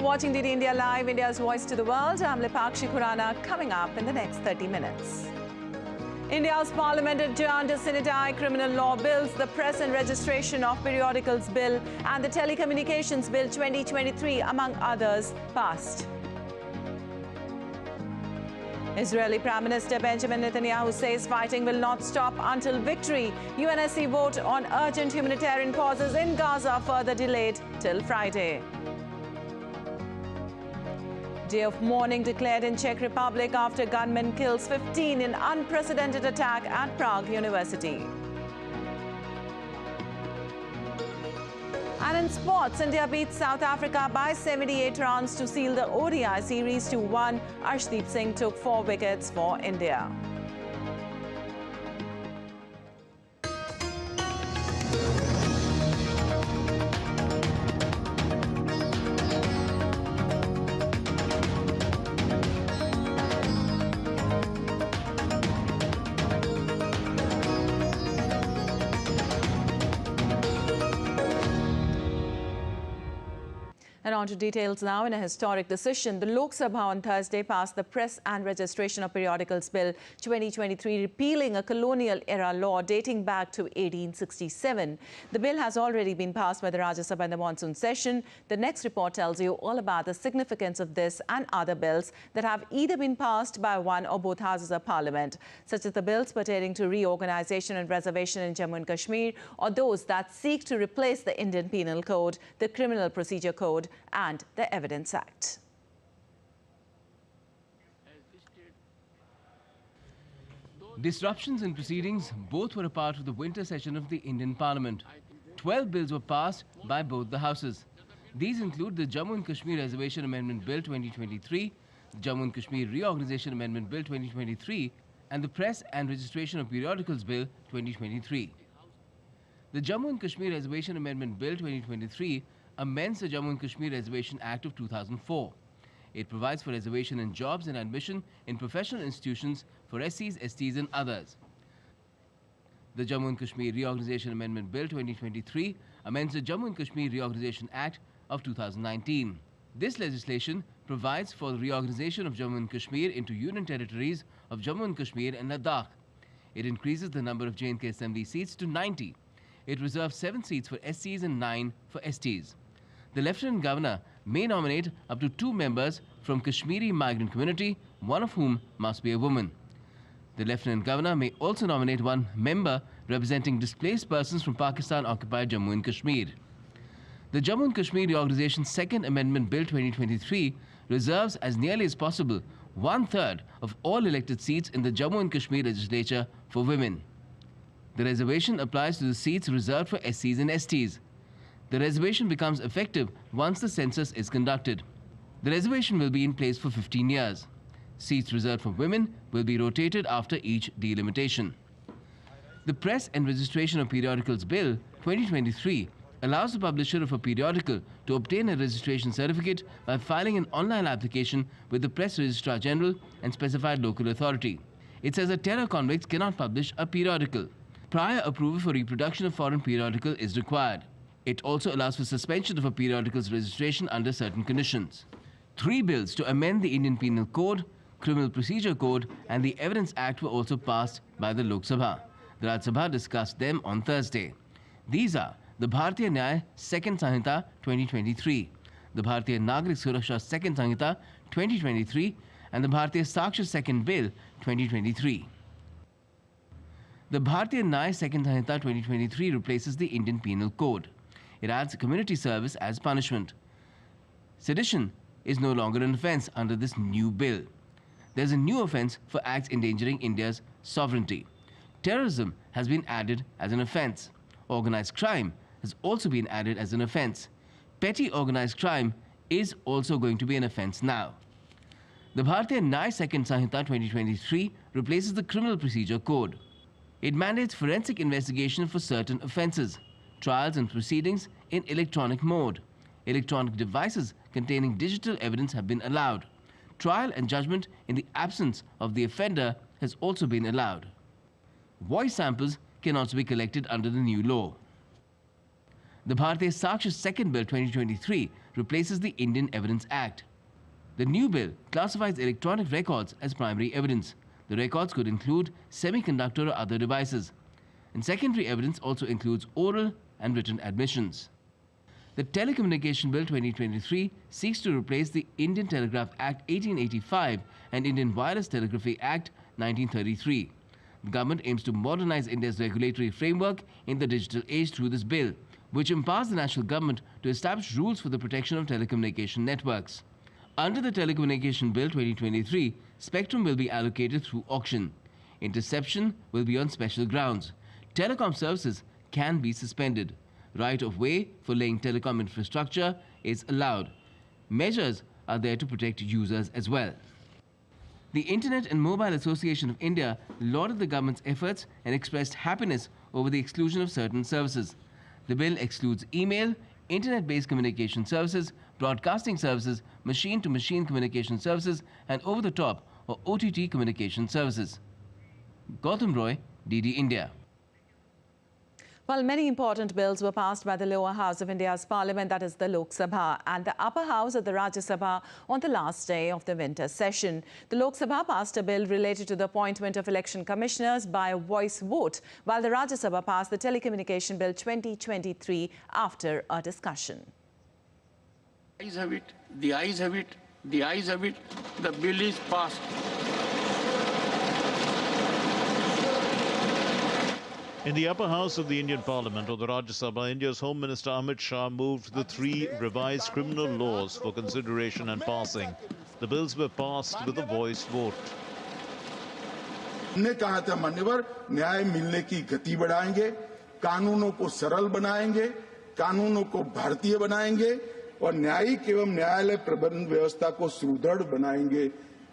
watching DD India Live, India's voice to the world. I'm Lipakshi Khurana, coming up in the next 30 minutes. India's Parliament adjourned to Sine Die criminal law bills, the Press and Registration of Periodicals Bill and the Telecommunications Bill 2023, among others, passed. Israeli Prime Minister Benjamin Netanyahu says fighting will not stop until victory. UNSC vote on urgent humanitarian pauses in Gaza further delayed till Friday. Day of mourning declared in Czech Republic after gunman kills 15 in unprecedented attack at Prague University. And in sports, India beats South Africa by 78 runs to seal the ODI series to 1. Arshdeep Singh took 4 wickets for India. And on to details now. In a historic decision, the Loksabha on Thursday passed the Press and Registration of Periodicals Bill 2023, repealing a colonial-era law dating back to 1867. The bill has already been passed by the Rajya Sabha in the monsoon session. The next report tells you all about the significance of this and other bills that have either been passed by one or both houses of Parliament, such as the bills pertaining to reorganization and reservation in Jammu and Kashmir, or those that seek to replace the Indian Penal Code, the Criminal Procedure Code, and the Evidence Act. Disruptions in proceedings both were a part of the winter session of the Indian Parliament. 12 bills were passed by both the houses. These include the Jammu and Kashmir Reservation Amendment Bill 2023, the Jammu and Kashmir Reorganization Amendment Bill 2023, and the Press and Registration of Periodicals Bill 2023. The Jammu and Kashmir Reservation Amendment Bill 2023 amends the Jammu and Kashmir Reservation Act of 2004. It provides for reservation in jobs and admission in professional institutions for SCs, STs and others. The Jammu and Kashmir Reorganization Amendment Bill 2023 amends the Jammu and Kashmir Reorganization Act of 2019. This legislation provides for the reorganization of Jammu and Kashmir into union territories of Jammu and Kashmir and Ladakh. It increases the number of J&K Assembly seats to 90. It reserves 7 seats for SCs and 9 for STs. The Lieutenant Governor may nominate up to 2 members from Kashmiri migrant community, one of whom must be a woman. The Lieutenant Governor may also nominate 1 member representing displaced persons from Pakistan-occupied Jammu and Kashmir. The Jammu and Kashmir Reorganization Second Amendment Bill 2023 reserves as nearly as possible 1/3 of all elected seats in the Jammu and Kashmir legislature for women. The reservation applies to the seats reserved for SCs and STs. The reservation becomes effective once the census is conducted. The reservation will be in place for 15 years. Seats reserved for women will be rotated after each delimitation. The Press and Registration of Periodicals Bill 2023 allows the publisher of a periodical to obtain a registration certificate by filing an online application with the Press Registrar General and specified local authority. It says that terror convicts cannot publish a periodical. Prior approval for reproduction of foreign periodical is required. It also allows for suspension of a periodical's registration under certain conditions. 3 bills to amend the Indian Penal Code, Criminal Procedure Code and the Evidence Act were also passed by the Loksabha. The Rajya Sabha discussed them on Thursday. These are the Bharatiya Nyaya Second Sanhita 2023, the Bharatiya Nagrik Suraksha Second Sanhita 2023 and the Bharatiya Sakshya Second Bill 2023. The Bharatiya Nyaya Second Sanhita 2023 replaces the Indian Penal Code. It adds community service as punishment. Sedition is no longer an offence under this new bill. There's a new offence for acts endangering India's sovereignty. Terrorism has been added as an offence. Organised crime has also been added as an offence. Petty organised crime is also going to be an offence now. The Bharatiya Nyaya Second Sanhita 2023 replaces the Criminal Procedure Code. It mandates forensic investigation for certain offences, trials and proceedings in electronic mode. Electronic devices containing digital evidence have been allowed. Trial and judgment in the absence of the offender has also been allowed. Voice samples can also be collected under the new law. The Bharatiya Sakshya Second Bill 2023 replaces the Indian Evidence Act. The new bill classifies electronic records as primary evidence. The records could include semiconductor or other devices. And secondary evidence also includes oral and written admissions. The Telecommunication Bill 2023 seeks to replace the Indian Telegraph Act 1885 and Indian Wireless Telegraphy Act 1933. The government aims to modernize India's regulatory framework in the digital age through this bill, which empowers the national government to establish rules for the protection of telecommunication networks. Under the Telecommunication Bill 2023, spectrum will be allocated through auction. Interception will be on special grounds. Telecom services can be suspended. Right of way for laying telecom infrastructure is allowed. Measures are there to protect users as well. The Internet and Mobile Association of India lauded the government's efforts and expressed happiness over the exclusion of certain services. The bill excludes email, internet-based communication services, broadcasting services, machine-to-machine communication services, and over-the-top or OTT communication services. Gautam Roy, DD India. Well, many important bills were passed by the lower house of India's parliament, that is the Loksabha, and the upper house of the Rajyasabha on the last day of the winter session. The Loksabha passed a bill related to the appointment of election commissioners by a voice vote, while the Rajyasabha passed the Telecommunication Bill 2023 after a discussion. The ayes have it, the ayes have it, the ayes have it, the bill is passed. In the upper house of the Indian Parliament, or the Rajya Sabha, India's Home Minister Amit Shah moved the 3 revised criminal laws for consideration and passing. The bills were passed with a voice vote. हमने कहा था मान्यवर न्याय मिलने की गति बढ़ाएंगे, कानूनों को सरल बनाएंगे, कानूनों को भारतीय बनाएंगे और न्यायिक एवं न्यायालय प्रबंधन व्यवस्था को सुदृढ़ बनाएंगे।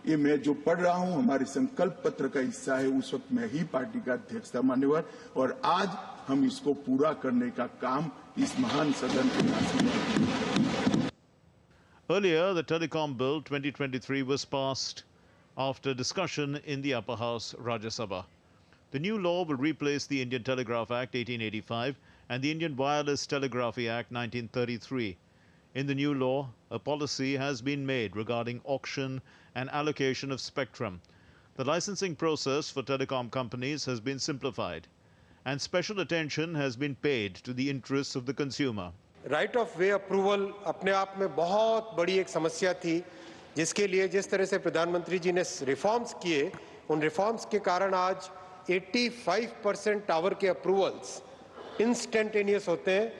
ये मैं जो पढ़ रहा हूं हमारे संकल्प पत्र का हिस्सा है। उस वक्त मैं ही पार्टी का अध्यक्ष था मान्यवर, और आज हम इसको पूरा करने का काम इस महान सदन के माध्यम। Earlier, the Telecom Bill 2023 was passed after discussion in the upper house Rajya Sabha. The new law will replace the Indian Telegraph Act 1885 and the Indian Wireless Telegraphy Act 1933. In the new law, a policy has been made regarding auction and allocation of spectrum. The licensing process for telecom companies has been simplified, and special attention has been paid to the interests of the consumer. Right of way approval अपने आप में बहुत बड़ी एक समस्या थी, जिसके लिए जिस तरह से प्रधानमंत्री जी ने रिफॉर्म्स किए, उन रिफॉर्म्स के कारण आज 85% टावर के अप्रूवल्स इंस्टेंटेनियस होते हैं।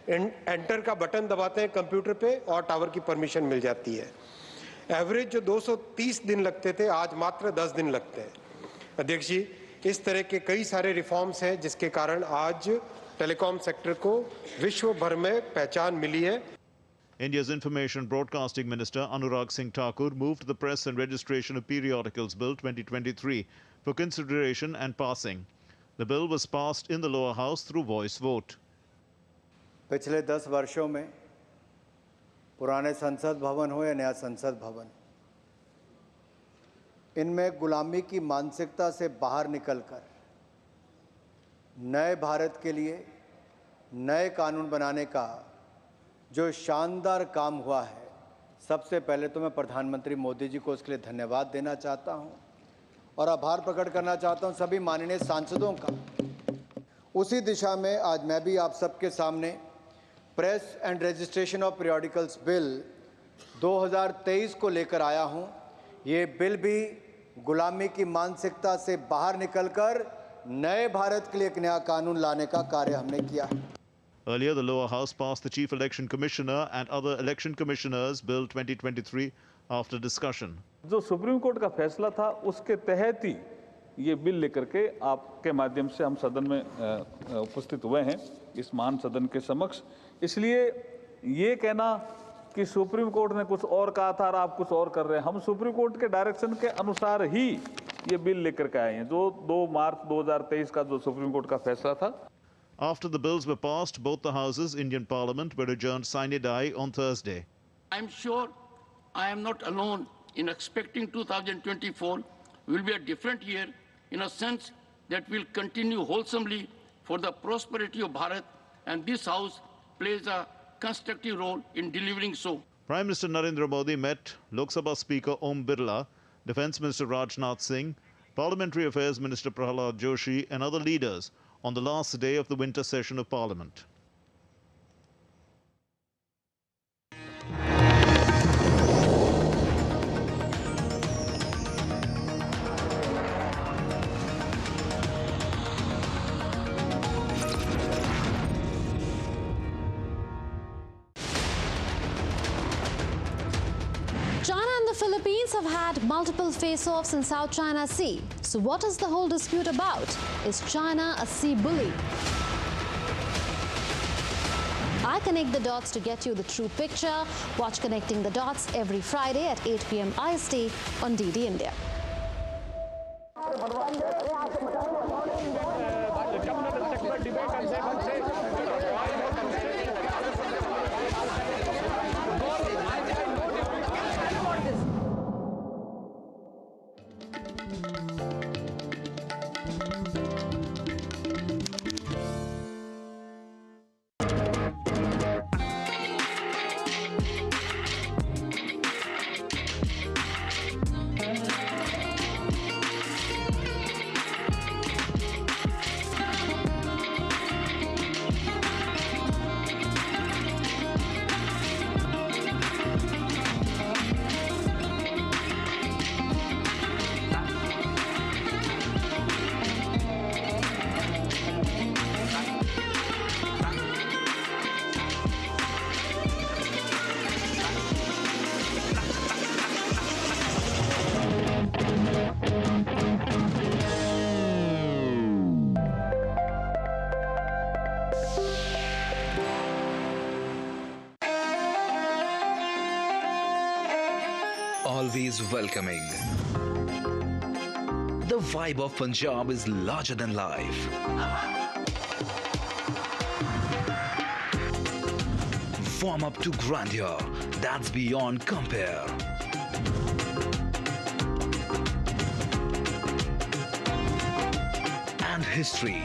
एंटर का बटन दबाते हैं कंप्यूटर पे और टावर की परमिशन मिल जाती है। एवरेज जो 230 दिन लगते थे आज मात्र 10 दिन लगते हैं। अध्यक्ष जी, इस तरह के कई सारे रिफॉर्म्स हैं जिसके कारण आज टेलीकॉम सेक्टर को विश्व भर में पहचान मिली है। India's Information Broadcasting Minister Anurag Singh Thakur moved the Press and Registration of Periodicals Bill 2023 for consideration and passing. The bill was passed in the lower house through voice vote. पिछले 10 वर्षों में पुराने संसद भवन हो या नया संसद भवन, इनमें गुलामी की मानसिकता से बाहर निकलकर नए भारत के लिए नए कानून बनाने का जो शानदार काम हुआ है, सबसे पहले तो मैं प्रधानमंत्री मोदी जी को उसके लिए धन्यवाद देना चाहता हूं और आभार प्रकट करना चाहता हूं सभी माननीय सांसदों का। उसी दिशा में आज मैं भी आप सबके सामने press and registration of periodicals bill 2023 को लेकर आया हूं। ये बिल भी गुलामी की मानसिकता से बाहर निकलकर नए भारत के लिए एक नया कानून लाने का कार्य हमने किया है। Earlier, the lower house passed the Chief Election Commissioner and other election commissioners Bill 2023 after discussion. जो सुप्रीम कोर्ट का फैसला था उसके तहत ही ये बिल लेकर के आपके माध्यम से हम सदन में उपस्थित हुए हैं, इस महान सदन के समक्ष। इसलिए ये कहना कि सुप्रीम कोर्ट ने कुछ और कहा था और आप कुछ और कर रहे हैं, हम सुप्रीम कोर्ट के डायरेक्शन के अनुसार ही ये बिल लेकर के आए हैं, जो 2 मार्च 2023 का जो सुप्रीम कोर्ट का फैसला था। After the bills were passed, both the houses, Indian Parliament, were adjourned sine die on Thursday. I'm sure I am not alone in expecting 2024 will be a different year in a sense that will continue wholesomely for the prosperity of Bharat, and this House plays a constructive role in delivering so. Prime Minister Narendra Modi met Loksabha Speaker Om Birla, Defence Minister Rajnath Singh, Parliamentary Affairs Minister Prahlad Joshi and other leaders on the last day of the winter session of Parliament. China and the Philippines have had multiple face-offs in South China Sea. So what is the whole dispute about? Is China a sea bully? I connect the dots to get you the true picture. Watch Connecting the Dots every Friday at 8 p.m. IST on DD India. Always welcoming. The vibe of Punjab is larger than life. Warm up to grandeur that's beyond compare. And history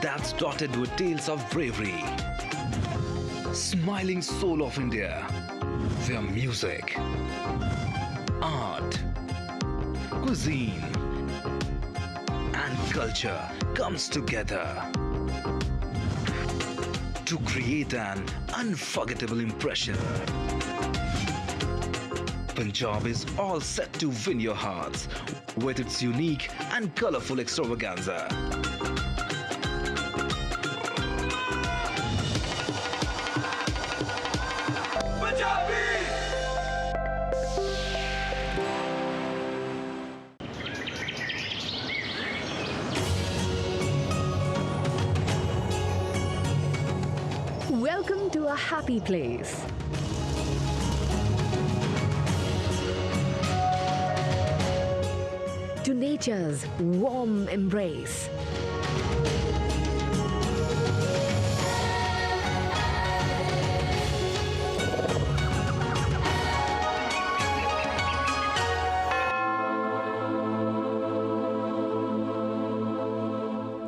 that's dotted with tales of bravery. Smiling soul of India, where music, art, cuisine and culture comes together to create an unforgettable impression. Punjab is all set to win your hearts with its unique and colorful extravaganza. Welcome to a happy place. To nature's warm embrace.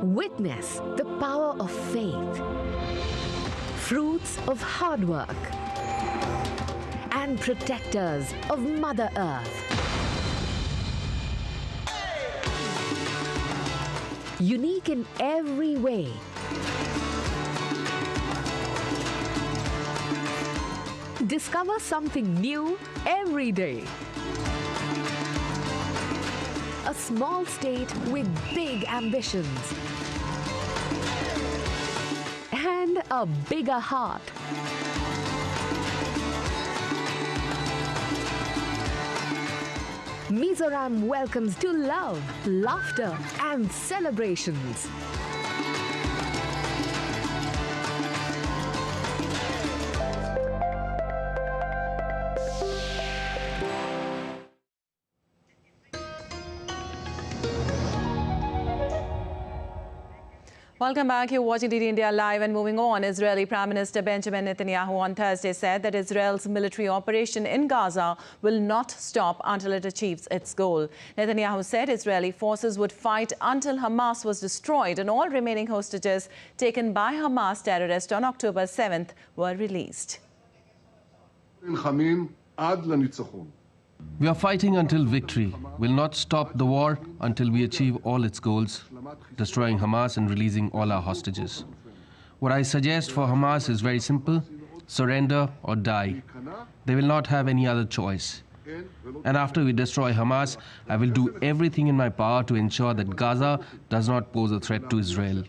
Witness the power of faith, fruits of hard work, and protectors of Mother Earth. Unique in every way. Discover something new every day. A small state with big ambitions. And a bigger heart. Mizoram welcomes to love, laughter, and celebrations. Welcome back. You're watching DD India Live, and moving on. Israeli Prime Minister Benjamin Netanyahu on Thursday said that Israel's military operation in Gaza will not stop until it achieves its goal. Netanyahu said Israeli forces would fight until Hamas was destroyed and all remaining hostages taken by Hamas terrorists on October 7th were released. We are fighting until victory. We'll not stop the war until we achieve all its goals, destroying Hamas and releasing all our hostages. What I suggest for Hamas is very simple: surrender or die. They will not have any other choice. And after we destroy Hamas, I will do everything in my power to ensure that Gaza does not pose a threat to Israel.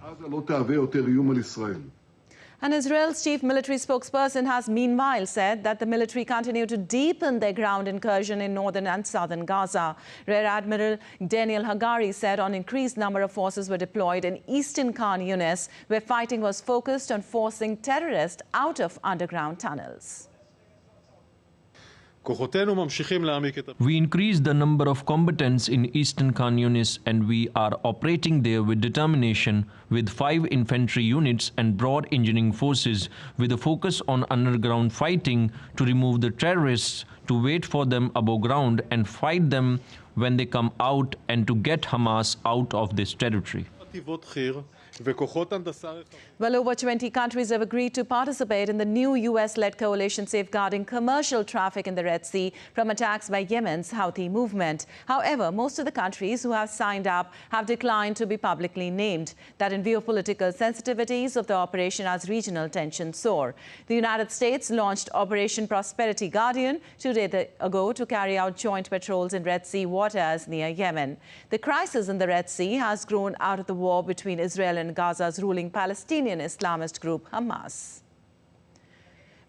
And Israel's chief military spokesperson has meanwhile said that the military continue to deepen their ground incursion in northern and southern Gaza. Rear Admiral Daniel Hagari said an increased number of forces were deployed in eastern Khan Yunis, where fighting was focused on forcing terrorists out of underground tunnels. We increased the number of combatants in eastern Khan Yunis, and we are operating there with determination with 5 infantry units and broad engineering forces with a focus on underground fighting to remove the terrorists, to wait for them above ground and fight them when they come out, and to get Hamas out of this territory. Well, over 20 countries have agreed to participate in the new US-led coalition safeguarding commercial traffic in the Red Sea from attacks by Yemen's Houthi movement. However, most of the countries who have signed up have declined to be publicly named, that in view of political sensitivities of the operation as regional tensions soar. The United States launched Operation Prosperity Guardian 2 days ago to carry out joint patrols in Red Sea waters near Yemen. The crisis in the Red Sea has grown out of the war between Israel and Gaza's ruling Palestinian Islamist group Hamas.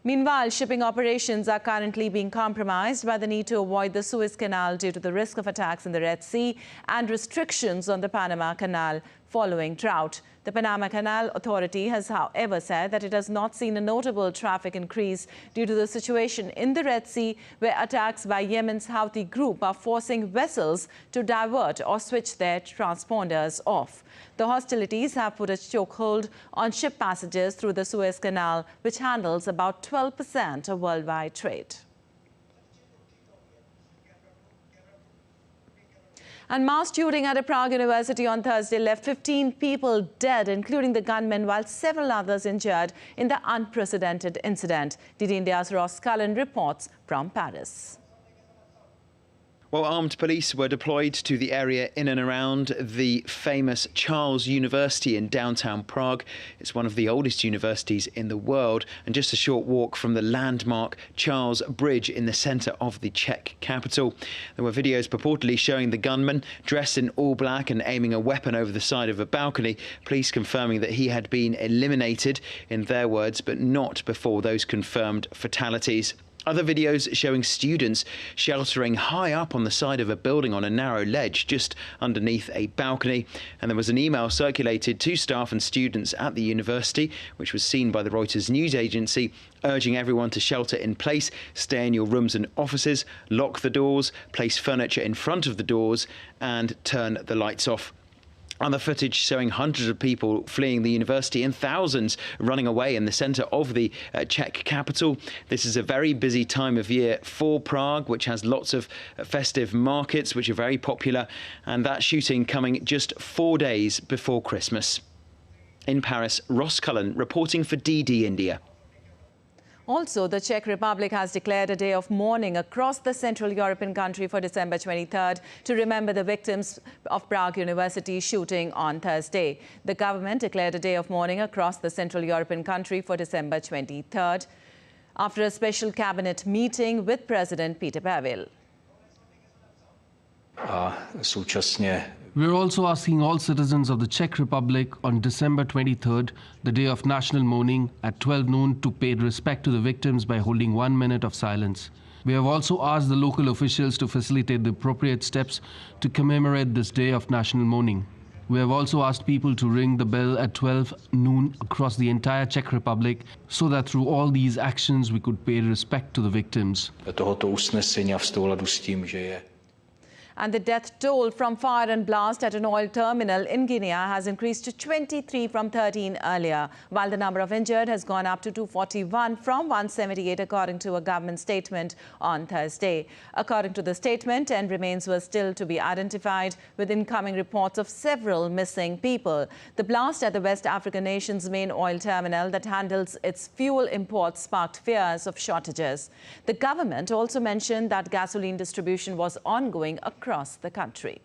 Meanwhile, shipping operations are currently being compromised by the need to avoid the Suez Canal due to the risk of attacks in the Red Sea and restrictions on the Panama Canal following drought. The Panama Canal Authority has, however, said that it has not seen a notable traffic increase due to the situation in the Red Sea, where attacks by Yemen's Houthi group are forcing vessels to divert or switch their transponders off. The hostilities have put a chokehold on ship passages through the Suez Canal, which handles about 12% of worldwide trade. And mass shooting at a Prague university on Thursday left 15 people dead, including the gunman, while several others injured in the unprecedented incident. DD India's Ross Cullen reports from Paris. Well, armed police were deployed to the area in and around the famous Charles University in downtown Prague. It's one of the oldest universities in the world, and just a short walk from the landmark Charles Bridge in the centre of the Czech capital. There were videos purportedly showing the gunman dressed in all black and aiming a weapon over the side of a balcony, police confirming that he had been eliminated, in their words, but not before those confirmed fatalities. Other videos showing students sheltering high up on the side of a building on a narrow ledge just underneath a balcony. And there was an email circulated to staff and students at the university, which was seen by the Reuters news agency, urging everyone to shelter in place, stay in your rooms and offices, lock the doors, place furniture in front of the doors, and turn the lights off. Other footage showing hundreds of people fleeing the university and thousands running away in the centre of the Czech capital. This is a very busy time of year for Prague, which has lots of festive markets, which are very popular, and that shooting coming just 4 days before Christmas. In Paris, Ross Cullen reporting for DD India. Also, the Czech Republic has declared a day of mourning across the Central European country for December 23rd to remember the victims of Prague University shooting on Thursday. The government declared a day of mourning across the Central European country for December 23rd after a special cabinet meeting with President Peter Pavel. We're also asking all citizens of the Czech Republic on December 23rd, the day of national mourning, at 12 noon to pay respect to the victims by holding 1 minute of silence. We have also asked the local officials to facilitate the appropriate steps to commemorate this day of national mourning. We have also asked people to ring the bell at 12 noon across the entire Czech Republic so that through all these actions we could pay respect to the victims. And the death toll from fire and blast at an oil terminal in Guinea has increased to 23 from 13 earlier, while the number of injured has gone up to 241 from 178, according to a government statement on Thursday. According to the statement, 10 remains were still to be identified, with incoming reports of several missing people. The blast at the West African nation's main oil terminal that handles its fuel imports sparked fears of shortages. The government also mentioned that gasoline distribution was ongoing across the country.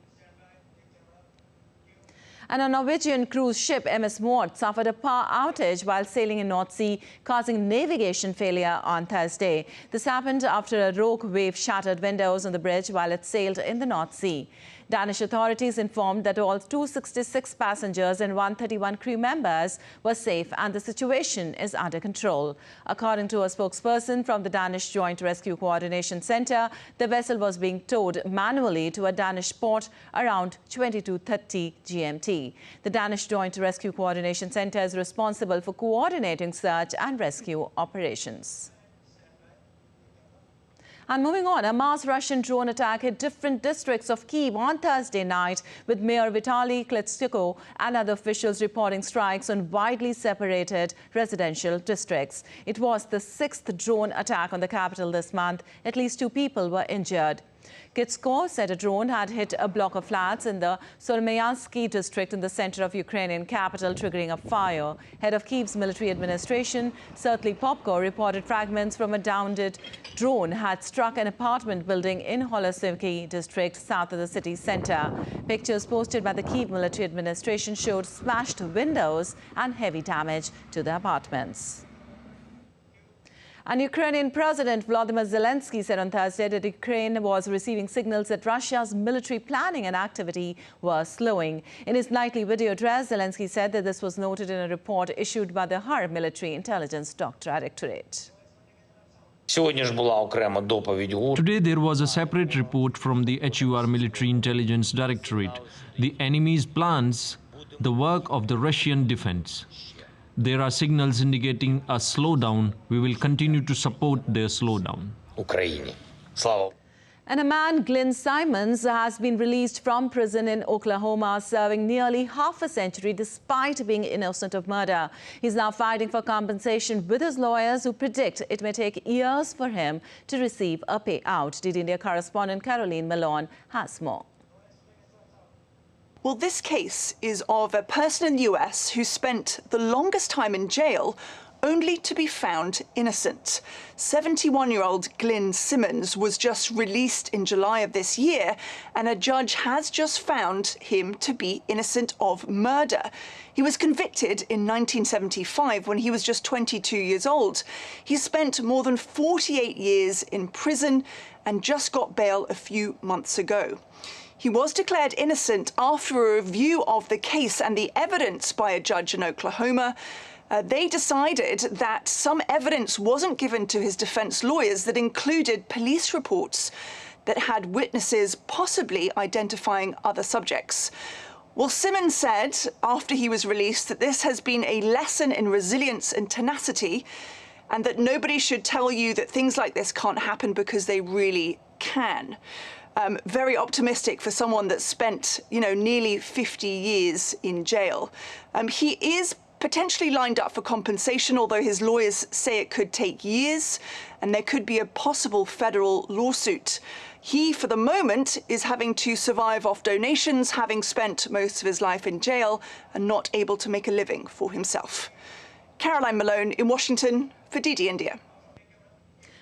And a Norwegian cruise ship, MS Maud, suffered a power outage while sailing in North Sea, causing navigation failure on Thursday. This happened after a rogue wave shattered windows on the bridge while it sailed in the North Sea. Danish authorities informed that all 266 passengers and 131 crew members were safe and the situation is under control. According to a spokesperson from the Danish Joint Rescue Coordination Center, the vessel was being towed manually to a Danish port around 22:30 GMT. The Danish Joint Rescue Coordination Center is responsible for coordinating search and rescue operations. And moving on, a mass Russian drone attack hit different districts of Kyiv on Thursday night, with Mayor Vitaly Klitschko and other officials reporting strikes on widely separated residential districts. It was the 6th drone attack on the capital this month. At least 2 people were injured. Klitschko said a drone had hit a block of flats in the Solomyansky district in the center of Ukrainian capital, triggering a fire. Head of Kyiv's military administration, Sertlii Popko, reported fragments from a downed drone had struck an apartment building in Holosivki district, south of the city center. Pictures posted by the Kyiv military administration showed smashed windows and heavy damage to the apartments. And Ukrainian President Volodymyr Zelensky said on Thursday that Ukraine was receiving signals that Russia's military planning and activity were slowing. In his nightly video address, Zelensky said that this was noted in a report issued by the HAR Military Intelligence Directorate. Today there was a separate report from the HUR Military Intelligence Directorate. The enemy's plans, the work of the Russian defense. There are signals indicating a slowdown. We will continue to support their slowdown. And a man, Glyn Simons, has been released from prison in Oklahoma, serving nearly half a century despite being innocent of murder. He's now fighting for compensation with his lawyers, who predict it may take years for him to receive a payout. DD India correspondent Caroline Malone has more. Well, this case is of a person in the US who spent the longest time in jail only to be found innocent. 71-year-old Glyn Simmons was just released in July of this year, and a judge has just found him to be innocent of murder. He was convicted in 1975 when he was just 22 years old. He spent more than 48 years in prison and just got bail a few months ago. He was declared innocent after a review of the case and the evidence by a judge in Oklahoma. They decided that some evidence wasn't given to his defense lawyers that included police reports that had witnesses possibly identifying other subjects. Well, Simmons said after he was released that this has been a lesson in resilience and tenacity, and that nobody should tell you that things like this can't happen, because they really can. Very optimistic for someone that spent, nearly 50 years in jail. He is potentially lined up for compensation, although his lawyers say it could take years and there could be a possible federal lawsuit. He, for the moment, is having to survive off donations, having spent most of his life in jail and not able to make a living for himself. Caroline Malone in Washington for DD India.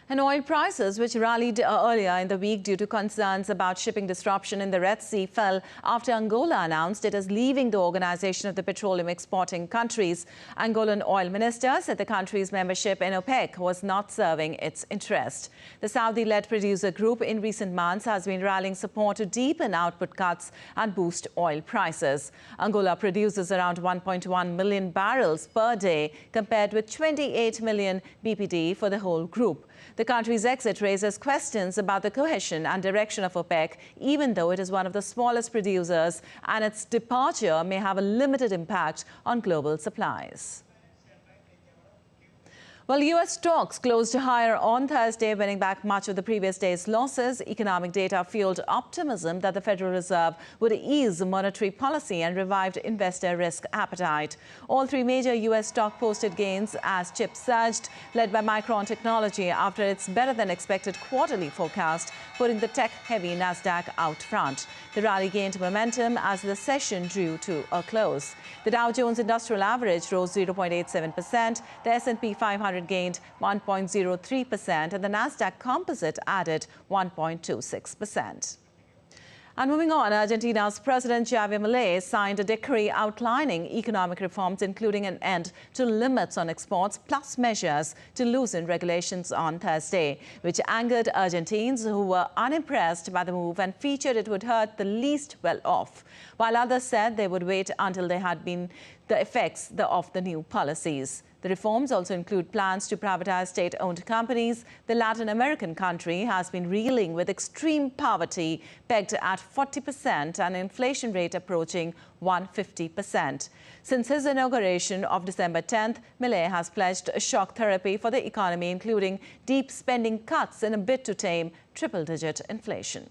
And oil prices, which rallied earlier in the week due to concerns about shipping disruption in the Red Sea, fell after Angola announced it is leaving the Organization of the Petroleum Exporting Countries. Angolan oil minister said the country's membership in OPEC was not serving its interest. The Saudi-led producer group in recent months has been rallying support to deepen output cuts and boost oil prices. Angola produces around 1.1 million barrels per day, compared with 28 million BPD for the whole group. The country's exit raises questions about the cohesion and direction of OPEC, even though it is one of the smallest producers, and its departure may have a limited impact on global supplies. Well, U.S. stocks closed higher on Thursday, winning back much of the previous day's losses. Economic data fueled optimism that the Federal Reserve would ease monetary policy and revived investor risk appetite. All three major U.S. stock posted gains as chips surged, led by Micron Technology after its better-than-expected quarterly forecast, putting the tech-heavy Nasdaq out front. The rally gained momentum as the session drew to a close. The Dow Jones Industrial Average rose 0.87%, the S&P 500 gained 1.03%, and the Nasdaq Composite added 1.26%. And moving on, Argentina's President Javier Milei signed a decree outlining economic reforms, including an end to limits on exports, plus measures to loosen regulations on Thursday, which angered Argentines who were unimpressed by the move and feared it would hurt the least well-off, while others said they would wait until they had been the effects of the new policies. The reforms also include plans to privatize state-owned companies. The Latin American country has been reeling with extreme poverty pegged at 40% and inflation rate approaching 150%. Since his inauguration of December 10th, Milei has pledged a shock therapy for the economy, including deep spending cuts in a bid to tame triple-digit inflation.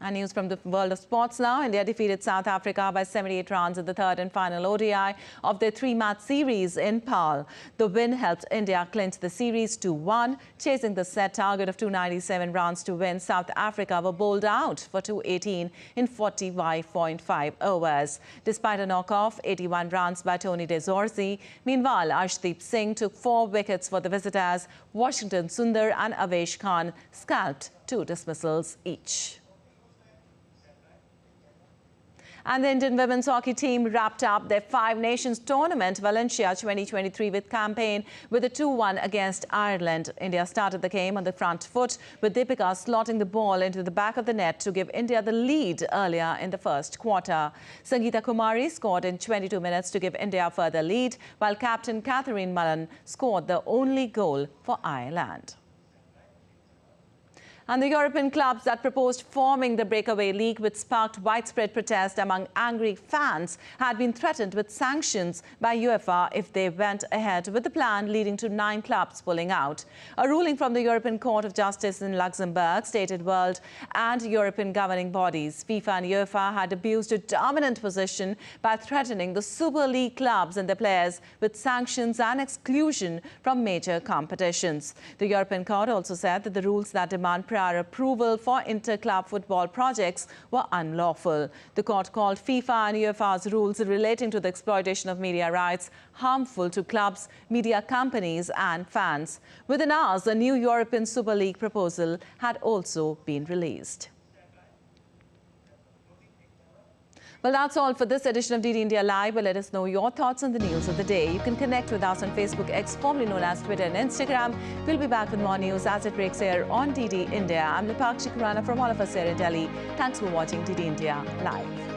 And news from the world of sports now. India defeated South Africa by 78 runs in the third and final ODI of their three-match series in Prague. The win helped India clinch the series 2-1. Chasing the set target of 297 runs to win, South Africa were bowled out for 218 in 45.5 overs. Despite a knockoff, 81 runs by Tony De Zorzi. Meanwhile, Arshdeep Singh took 4 wickets for the visitors. Washington Sundar and Avesh Khan scalped 2 dismissals each. And the Indian women's hockey team wrapped up their Five Nations tournament, Valencia 2023, with campaign with a 2-1 against Ireland. India started the game on the front foot, with Deepika slotting the ball into the back of the net to give India the lead earlier in the first quarter. Sangeeta Kumari scored in 22 minutes to give India a further lead, while captain Catherine Mullen scored the only goal for Ireland. And the European clubs that proposed forming the breakaway league, which sparked widespread protest among angry fans, had been threatened with sanctions by UEFA if they went ahead with the plan, leading to 9 clubs pulling out. A ruling from the European Court of Justice in Luxembourg stated world and European governing bodies, FIFA and UEFA, had abused a dominant position by threatening the Super League clubs and their players with sanctions and exclusion from major competitions. The European Court also said that the rules that demand prior approval for inter-club football projects were unlawful. The court called FIFA and UEFA's rules relating to the exploitation of media rights harmful to clubs, media companies and fans. Within hours, a new European Super League proposal had also been released. Well, that's all for this edition of DD India Live. Well, let us know your thoughts on the news of the day. You can connect with us on Facebook X, formerly known as Twitter and Instagram. We'll be back with more news as it breaks here on DD India. I'm Lipakshi Kurana from all of us here in Delhi. Thanks for watching DD India Live.